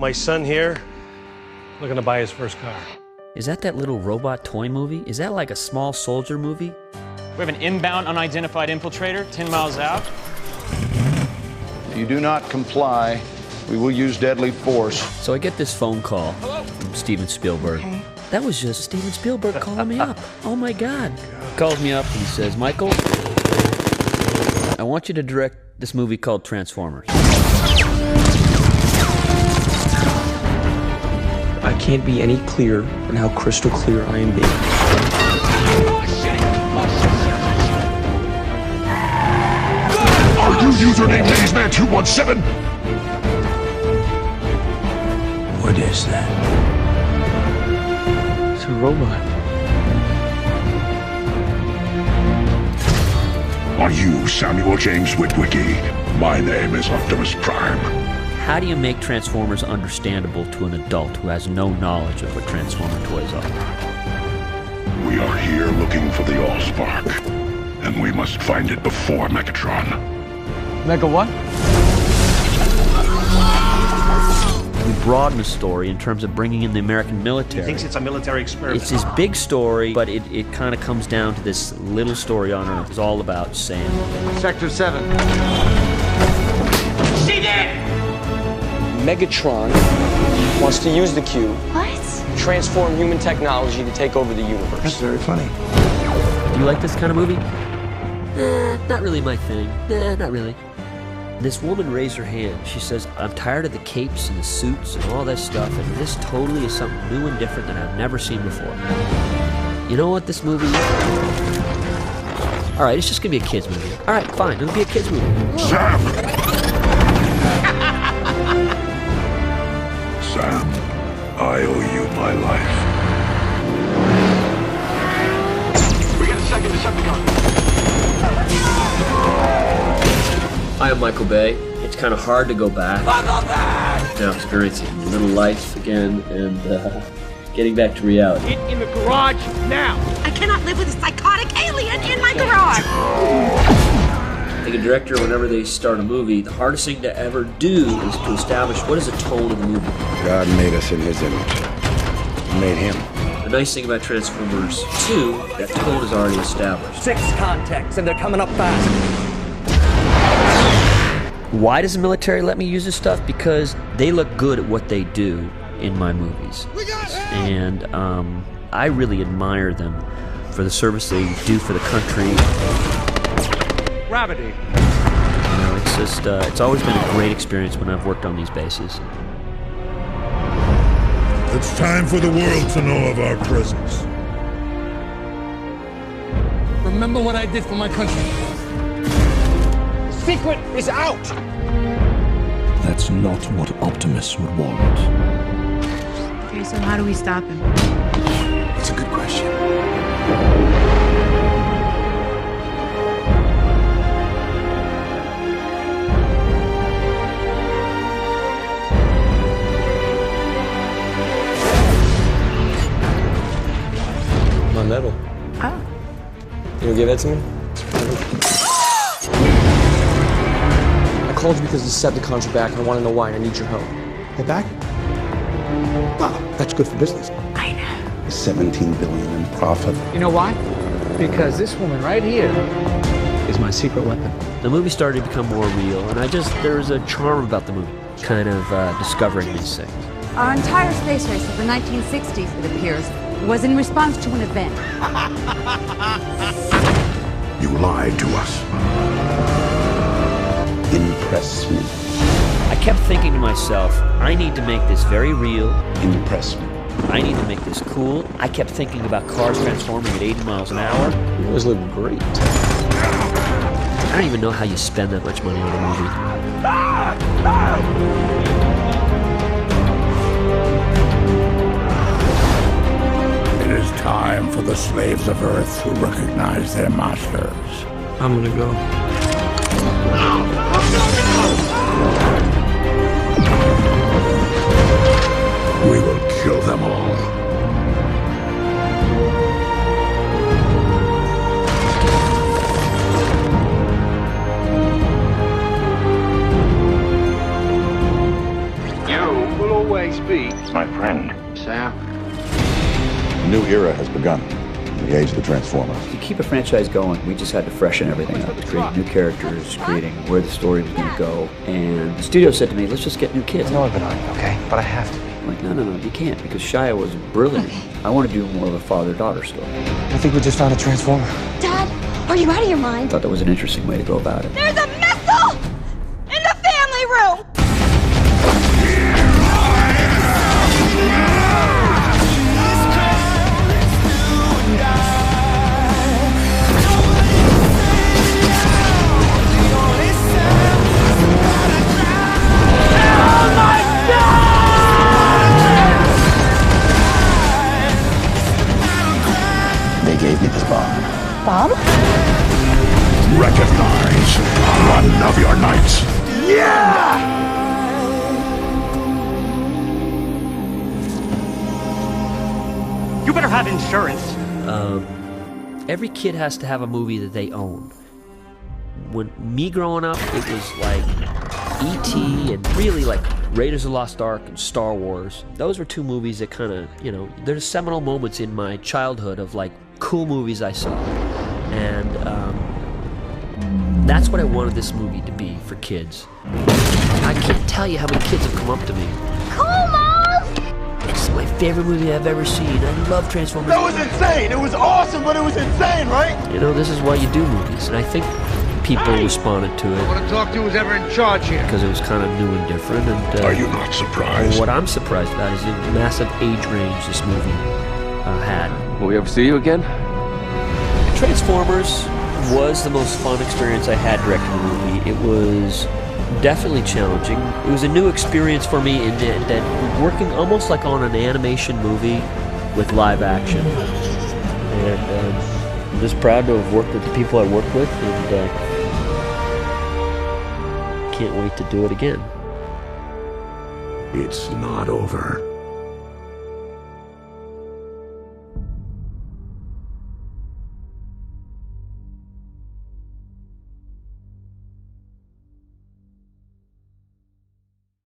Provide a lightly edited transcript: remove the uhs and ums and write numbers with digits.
My son here, looking to buy his first car. Is that little robot toy movie? Is that like a small soldier movie? We have an inbound unidentified infiltrator 10 miles out. If you do not comply, we will use deadly force. So I get this phone call from Steven Spielberg. Okay. That was just Steven Spielberg calling me up. Oh my God. He calls me up and he says, Michael, I want you to direct this movie called Transformers. I can't be any clearer than how crystal clear I am being. Are you username LadiesMan217? What is that? It's a robot. Are you Samuel James Witwicky? My name is Optimus Prime. How do you make Transformers understandable to an adult who has no knowledge of what Transformer toys are? We are here looking for the Allspark, and we must find it before Megatron. Mega what? We broaden the story in terms of bringing in the American military. He thinks it's a military experiment. It's this big story, but it kind of comes down to this little story on Earth. It's all about Sam. Sector 7. See that? Megatron wants to use the cube. What? To transform human technology to take over the universe. That's very funny. Do you like this kind of movie? Not really my thing. Not really. This woman raised her hand. She says, I'm tired of the capes and the suits and all that stuff, and this totally is something new and different that I've never seen before. You know what this movie is? All right, it's just gonna be a kid's movie. All right, fine, it'll be a kid's movie. Sam! Sam, I owe you my life. We got a second Decepticon. I am Michael Bay. It's kind of hard to go back. Now experiencing little life again and getting back to reality. Get in the garage now! I cannot live with a psychotic alien in my garage! I think a director, whenever they start a movie, the hardest thing to ever do is to establish what is the tone of the movie. God made us in his image. He made him. The nice thing about Transformers 2, that tone is already established. 6 contacts, and they're coming up fast. Why does the military let me use this stuff? Because they look good at what they do in my movies. And I really admire them for the service they do for the country. Gravity. You know, it's just, it's always been a great experience when I've worked on these bases. It's time for the world to know of our presence. Remember what I did for my country. Secret is out! That's not what Optimus would want. Okay, so how do we stop him? It's a good question. My medal. Oh. You gonna give that to me? I called you because the Decepticons are back and I want to know why and I need your help. They're back? Wow, that's good for business. I know. 17 billion in profit. You know why? Because this woman right here is my secret weapon. The movie started to become more real, and there was a charm about the movie, kind of discovering these things. Our entire space race of the 1960s, it appears, was in response to an event. You lied to us. Impress me. I kept thinking to myself, I need to make this very real. Impress me. I need to make this cool. I kept thinking about cars transforming at 80 miles an hour. You always look great. I don't even know how you spend that much money on a movie. It is time for the slaves of Earth to recognize their masters. I'm gonna go. We will kill them all. You will await speed. My friend. Sam? A new era has begun. The age of the Transformers. To keep a franchise going, we just had to freshen everything up, create new characters, creating where the story was going to go. And the studio said to me, let's just get new kids. I know I've been on it, okay? But I have to be. I'm like, no, you can't, because Shia was brilliant. I want to do more of a father-daughter story. I think we just found a Transformer. Dad, are you out of your mind? I thought that was an interesting way to go about it. There's a missile in the family room! They gave me this bomb. Bob? Recognize one of your knights. You better have insurance. Every kid has to have a movie that they own. When me growing up, it was like E.T. and really like Raiders of the Lost Ark and Star Wars. Those were two movies that kind of, you know, there's seminal moments in my childhood of like cool movies I saw. And that's what I wanted this movie to be for kids. I can't tell you how many kids have come up to me. Cool, Mom! It's my favorite movie I've ever seen. I love Transformers. That was insane! It was awesome, but it was insane, right? You know, this is why you do movies. And I think people responded to it want to talk to who's ever in charge here. because it was kind of new and different. And Are you not surprised? what I'm surprised about is the massive age range this movie had. Will we ever see you again? Transformers was the most fun experience I had directing the movie. It was definitely challenging. It was a new experience for me in that working almost like on an animation movie with live action. And I'm just proud to have worked with the people I worked with, and can't wait to do it again. It's not over.